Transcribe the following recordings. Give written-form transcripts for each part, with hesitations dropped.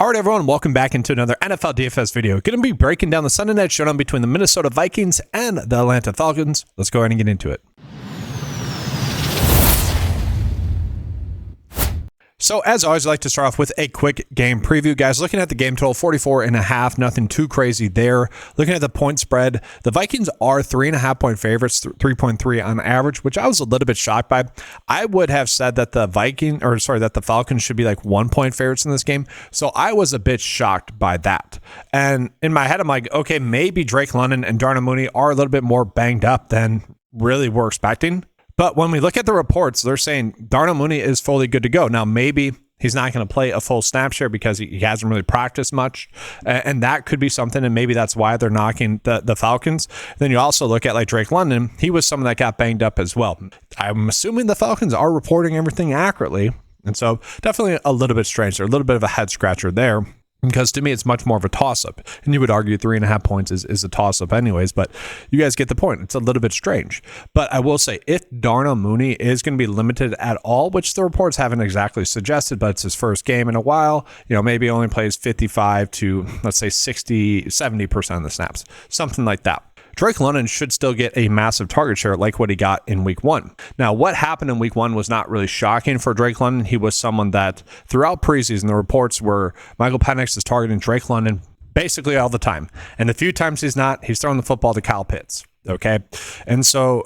All right, everyone, welcome back into another NFL DFS video. Going to be breaking down the Sunday night showdown between the Minnesota Vikings and the Atlanta Falcons. Let's go ahead and get into it. So as always, I like to start off with a quick game preview. Guys, looking at the game total, 44.5, nothing too crazy there. Looking at the point spread, the Vikings are 3.5 point favorites, 3.3 on average, which I was a little bit shocked by. I would have said that the Falcons should be like 1 point favorites in this game. So I was a bit shocked by that. And in my head, I'm like, okay, maybe Drake London and Darnell Mooney are a little bit more banged up than really we're expecting. But when we look at the reports, they're saying Darnell Mooney is fully good to go. Now, maybe he's not going to play a full snap share because he hasn't really practiced much. And that could be something, and maybe that's why they're knocking the Falcons. Then you also look at like Drake London. He was someone that got banged up as well. I'm assuming the Falcons are reporting everything accurately. And so definitely a little bit strange. Or a little bit of a head scratcher there. Because to me, it's much more of a toss-up. And you would argue 3.5 points is a toss-up anyways, but you guys get the point. It's a little bit strange. But I will say, if Darnell Mooney is going to be limited at all, which the reports haven't exactly suggested, but it's his first game in a while, maybe only plays 55 to, let's say, 60, 70% of the snaps, something like that. Drake London should still get a massive target share like what he got in week one. Now, what happened in week one was not really shocking for Drake London. He was someone that throughout preseason, the reports were Michael Penix is targeting Drake London basically all the time. And the few times he's not, he's throwing the football to Kyle Pitts. Okay. And so,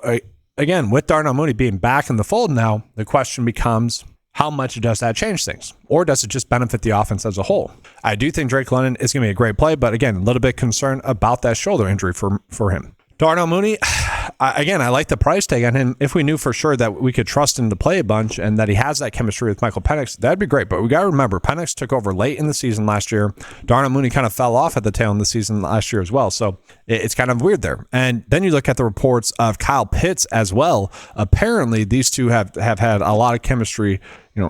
again, with Darnell Mooney being back in the fold now, the question becomes, how much does that change things? Or does it just benefit the offense as a whole? I do think Drake London is going to be a great play, but again, a little bit concerned about that shoulder injury for him. Darnell Mooney, I like the price tag on him. If we knew for sure that we could trust him to play a bunch and that he has that chemistry with Michael Penix, that'd be great. But we got to remember, Penix took over late in the season last year. Darnell Mooney kind of fell off at the tail end of the season last year as well. So it's kind of weird there. And then you look at the reports of Kyle Pitts as well. Apparently, these two have had a lot of chemistry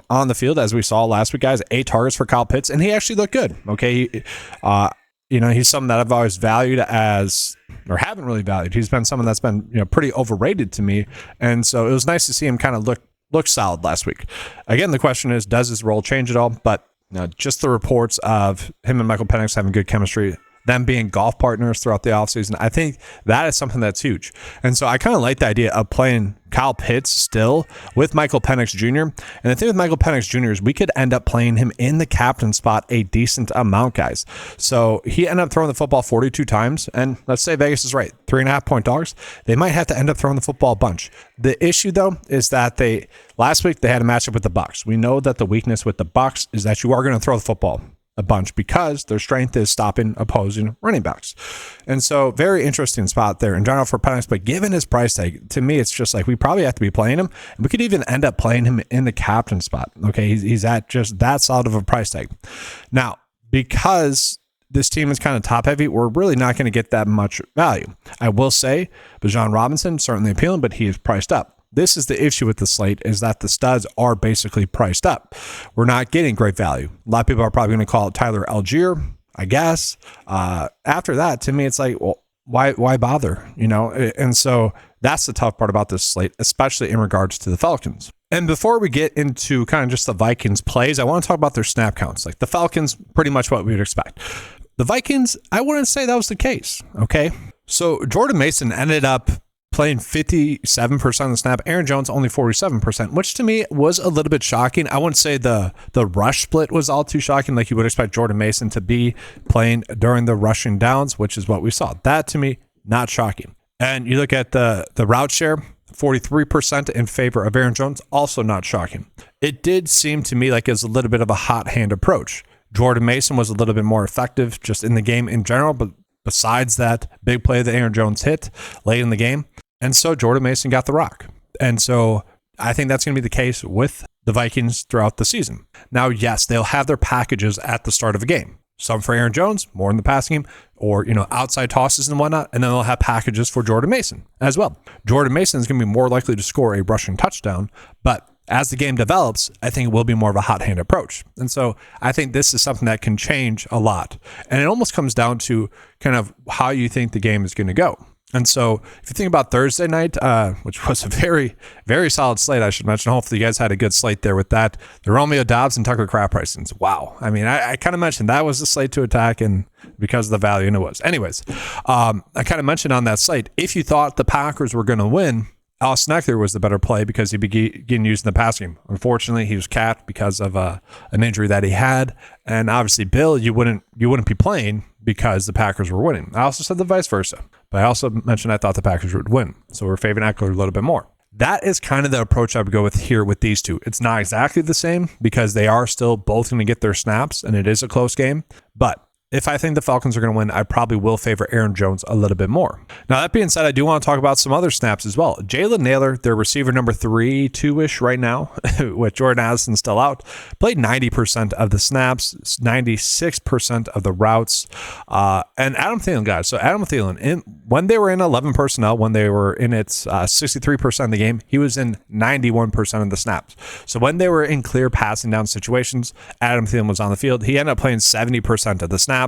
on the field, as we saw last week, guys. 8 targets for Kyle Pitts, and he actually looked good. Okay. He's someone that I've always valued or haven't really valued. He's been someone that's been, pretty overrated to me. And so it was nice to see him kind of look solid last week. Again, the question is, does his role change at all? But just the reports of him and Michael Penix having good chemistry, them being golf partners throughout the offseason, I think that is something that's huge. And so I kind of like the idea of playing Kyle Pitts still with Michael Penix Jr. And the thing with Michael Penix Jr. is we could end up playing him in the captain spot a decent amount, guys. So he ended up throwing the football 42 times. And let's say Vegas is right, 3.5 point dogs. They might have to end up throwing the football a bunch. The issue, though, is that last week they had a matchup with the Bucs. We know that the weakness with the Bucs is that you are going to throw the football a bunch because their strength is stopping opposing running backs. And so very interesting spot there in general for Penix, but given his price tag, to me, it's just like we probably have to be playing him. And we could even end up playing him in the captain spot. Okay, he's at just that solid of a price tag. Now, because this team is kind of top heavy, we're really not going to get that much value. I will say Bijan Robinson, certainly appealing, but he is priced up. This is the issue with the slate, is that the studs are basically priced up. We're not getting great value. A lot of people are probably going to call it Tyler Algier, I guess. After that, to me, it's like, well, why bother? And so that's the tough part about this slate, especially in regards to the Falcons. And before we get into kind of just the Vikings plays, I want to talk about their snap counts. Like the Falcons, pretty much what we would expect. The Vikings, I wouldn't say that was the case. Okay. So Jordan Mason ended up playing 57% of the snap. Aaron Jones only 47%, which to me was a little bit shocking. I wouldn't say the rush split was all too shocking, like you would expect Jordan Mason to be playing during the rushing downs, which is what we saw. That to me, not shocking. And you look at the route share, 43% in favor of Aaron Jones, also not shocking. It did seem to me like it was a little bit of a hot hand approach. Jordan Mason was a little bit more effective just in the game in general, but besides that big play that Aaron Jones hit late in the game. And so Jordan Mason got the rock. And so I think that's going to be the case with the Vikings throughout the season. Now, yes, they'll have their packages at the start of a game. Some for Aaron Jones, more in the passing game, or outside tosses and whatnot. And then they'll have packages for Jordan Mason as well. Jordan Mason is going to be more likely to score a rushing touchdown, but as the game develops, I think it will be more of a hot hand approach. And so I think this is something that can change a lot. And it almost comes down to kind of how you think the game is going to go. And so if you think about Thursday night, which was a very, very solid slate, I should mention. Hopefully you guys had a good slate there with that. The Romeo Dobbs and Tucker Kraft pricings. Wow. I mean, I kind of mentioned that was the slate to attack, and because of the value, and it was. Anyways, I kind of mentioned on that slate, if you thought the Packers were going to win, Austin Eckler was the better play because he began using the pass game. Unfortunately, he was capped because of an injury that he had, and obviously, Bill, you wouldn't be playing because the Packers were winning. I also said the vice versa, but I also mentioned I thought the Packers would win, so we're favoring Eckler a little bit more. That is kind of the approach I would go with here with these two. It's not exactly the same because they are still both going to get their snaps, and it is a close game, but if I think the Falcons are going to win, I probably will favor Aaron Jones a little bit more. Now, that being said, I do want to talk about some other snaps as well. Jalen Nailor, their receiver number 3, 2-ish right now, with Jordan Addison still out, played 90% of the snaps, 96% of the routes. And Adam Thielen, guys. So Adam Thielen, when they were in 11 personnel, when they were in its 63% of the game, he was in 91% of the snaps. So when they were in clear passing down situations, Adam Thielen was on the field. He ended up playing 70% of the snaps.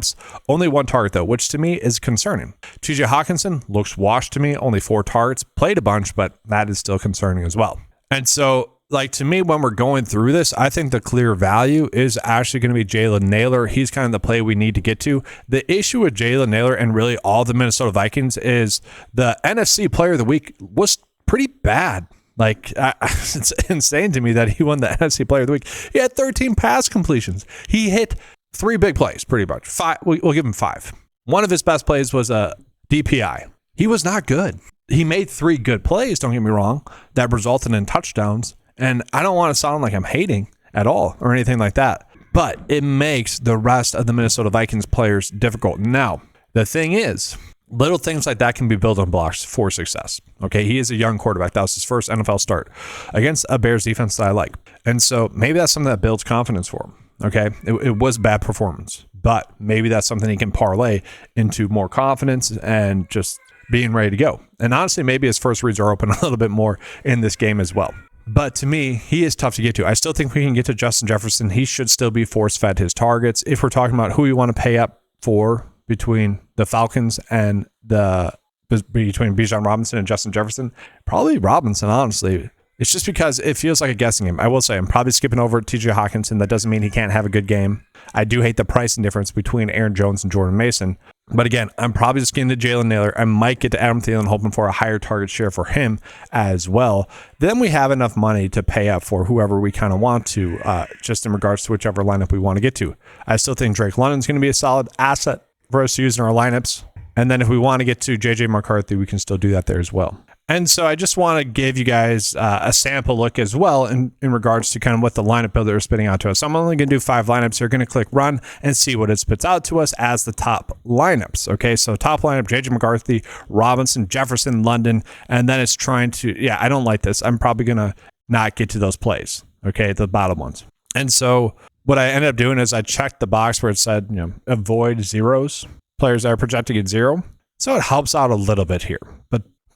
Only 1 target, though, which to me is concerning. TJ Hawkinson looks washed to me, only 4 targets, played a bunch, but that is still concerning as well. And so, like, to me, when we're going through this, I think the clear value is actually going to be Jalen Nailor. He's kind of the play we need to get to. The issue with Jalen Nailor and really all the Minnesota Vikings is the NFC Player of the Week was pretty bad. Like, it's insane to me that he won the NFC Player of the Week. He had 13 pass completions. He hit 3 big plays, pretty much. 5. We'll give him 5. One of his best plays was a DPI. He was not good. He made 3 good plays, don't get me wrong, that resulted in touchdowns. And I don't want to sound like I'm hating at all or anything like that, but it makes the rest of the Minnesota Vikings players difficult. Now, the thing is, little things like that can be building blocks for success. Okay, he is a young quarterback. That was his first NFL start against a Bears defense that I like. And so maybe that's something that builds confidence for him. Okay, it was bad performance, but maybe that's something he can parlay into more confidence and just being ready to go. And honestly, maybe his first reads are open a little bit more in this game as well. But to me, he is tough to get to. I still think we can get to Justin Jefferson. He should still be force-fed his targets. If we're talking about who you want to pay up for between the Falcons and between Bijan Robinson and Justin Jefferson, probably Robinson, honestly. It's just because it feels like a guessing game. I will say I'm probably skipping over TJ Hawkinson. That doesn't mean he can't have a good game. I do hate the pricing difference between Aaron Jones and Jordan Mason. But again, I'm probably just getting to Jalen Nailor. I might get to Adam Thielen, hoping for a higher target share for him as well. Then we have enough money to pay up for whoever we kind of want to, just in regards to whichever lineup we want to get to. I still think Drake London's going to be a solid asset for us to use in our lineups. And then if we want to get to JJ McCarthy, we can still do that there as well. And so I just want to give you guys a sample look as well in regards to kind of what the lineup builder is spitting out to us. So I'm only going to do 5 lineups. You're going to click run and see what it spits out to us as the top lineups. Okay, so top lineup, JJ McCarthy, Robinson, Jefferson, London, and then it's trying to, I don't like this. I'm probably going to not get to those plays, okay, the bottom ones. And so what I ended up doing is I checked the box where it said, avoid zeros, players that are projecting at 0. So it helps out a little bit here.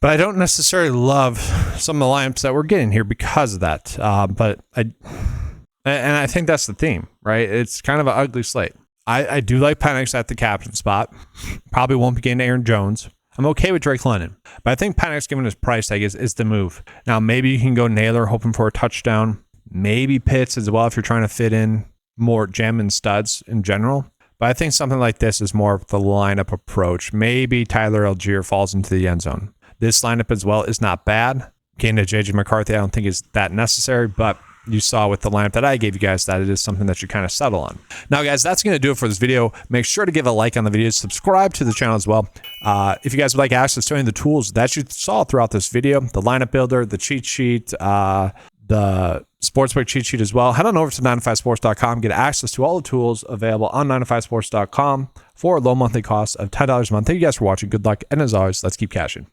But I don't necessarily love some of the lineups that we're getting here because of that. But I think that's the theme, right? It's kind of an ugly slate. I do like Penix at the captain spot. Probably won't be getting Aaron Jones. I'm okay with Drake London. But I think Penix, given his price tag, is the move. Now, maybe you can go Nailor, hoping for a touchdown. Maybe Pitts as well if you're trying to fit in more gem and studs in general. But I think something like this is more of the lineup approach. Maybe Tyler Algier falls into the end zone. This lineup as well is not bad. Getting to JJ McCarthy, I don't think is that necessary, but you saw with the lineup that I gave you guys that it is something that you kind of settle on. Now, guys, that's going to do it for this video. Make sure to give a like on the video, subscribe to the channel as well. If you guys would like access to any of the tools that you saw throughout this video, the lineup builder, the cheat sheet, the sportsbook cheat sheet as well, head on over to 9to5sports.com, get access to all the tools available on 9to5sports.com for a low monthly cost of $10 a month. Thank you guys for watching. Good luck. And as always, let's keep cashing.